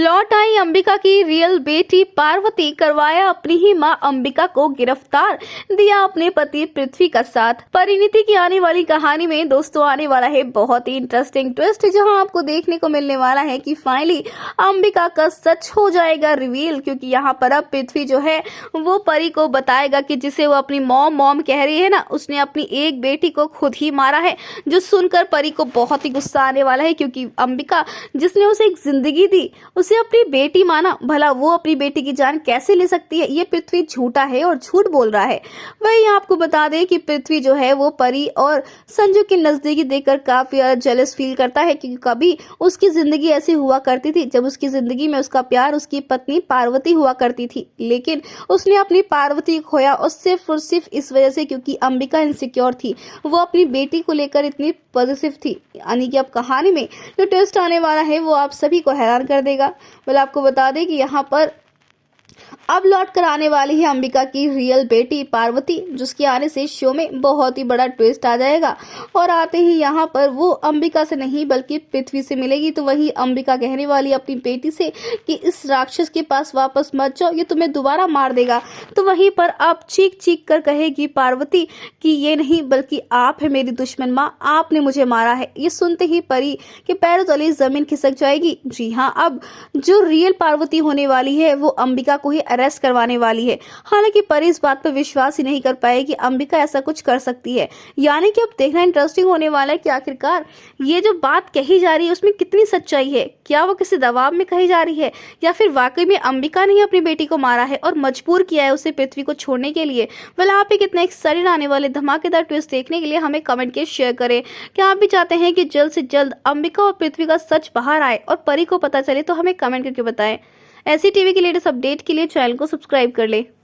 लौट आई अंबिका की रियल बेटी पार्वती, करवाया अपनी ही मां अंबिका को गिरफ्तार, दिया अपने पति पृथ्वी का साथ। परिणीति की आने वाली कहानी में दोस्तों आने वाला है बहुत ही इंटरेस्टिंग ट्विस्ट, जहां आपको देखने को मिलने वाला है कि फाइनली अंबिका का सच हो जाएगा रिवील, क्योंकि यहाँ पर अब पृथ्वी जो है वो परी को बताएगा कि जिसे वो अपनी मॉम मॉम कह रही है ना, उसने अपनी एक बेटी को खुद ही मारा है। जो सुनकर परी को बहुत ही गुस्सा आने वाला है, क्योंकि अंबिका जिसने उसे एक जिंदगी दी उसे अपनी बेटी माना, भला वो अपनी बेटी की जान कैसे ले सकती है। ये पृथ्वी झूठा है और झूठ बोल रहा है। वही आपको बता दें कि पृथ्वी जो है वो परी और संजू की नजदीकी देखकर काफी जेलस फील करता है, क्योंकि कभी उसकी जिंदगी ऐसी हुआ करती थी जब उसकी जिंदगी में उसका प्यार उसकी पत्नी पार्वती हुआ करती थी, लेकिन उसने अपनी पार्वती को खोया और सिर्फ इस वजह से क्योंकि अंबिका इनसिक्योर थी, वो अपनी बेटी को लेकर इतनी पॉजिटिव थी। यानी कि अब कहानी में जो ट्विस्ट आने वाला है वो आप सभी को हैरान कर देगा। आपको बता दें कि यहाँ पर अब लौट कर आने वाली है अंबिका की रियल बेटी पार्वती, जिसके आने से शो में बहुत ही बड़ा ट्विस्ट आ जाएगा। और आते ही यहाँ पर वो अंबिका से नहीं बल्कि पृथ्वी से मिलेगी, तो वही अंबिका कहने वाली अपनी बेटी से कि इस राक्षस के पास वापस मत जाओ, ये तुम्हें दोबारा मार देगा। तो वहीं पर अब चीख चीख कर कहेगी पार्वती कि ये नहीं बल्कि आप है मेरी दुश्मन माँ, आपने मुझे मारा है। ये सुनते ही परी के पैरों तले जमीन खिसक जाएगी। जी हाँ, अब जो रियल पार्वती होने वाली है वो अंबिका को ही अरेस्ट करवाने वाली है। हालांकि परी इस बात पर विश्वास ही नहीं कर पाए कि अंबिका ऐसा कुछ कर सकती है। यानी कि अब देखना इंटरेस्टिंग होने वाला है कि आखिरकार ये जो बात कही जा रही है उसमें कितनी सच्चाई है। क्या वो किसी दबाव में कही जा रही है या फिर वाकई में अंबिका ने ही अपनी बेटी को मारा है और मजबूर किया है उसे पृथ्वी को छोड़ने के लिए। आप भी कितने एक्साइटेड आने वाले धमाकेदार ट्विस्ट देखने के लिए हमें कमेंट के शेयर करें। क्या आप भी चाहते हैं कि जल्द से जल्द अंबिका और पृथ्वी का सच बाहर आए और परी को पता चले? तो हमें कमेंट करके बताएं। ऐसी टीवी की लेटेस्ट अपडेट के लिए चैनल को सब्सक्राइब कर ले।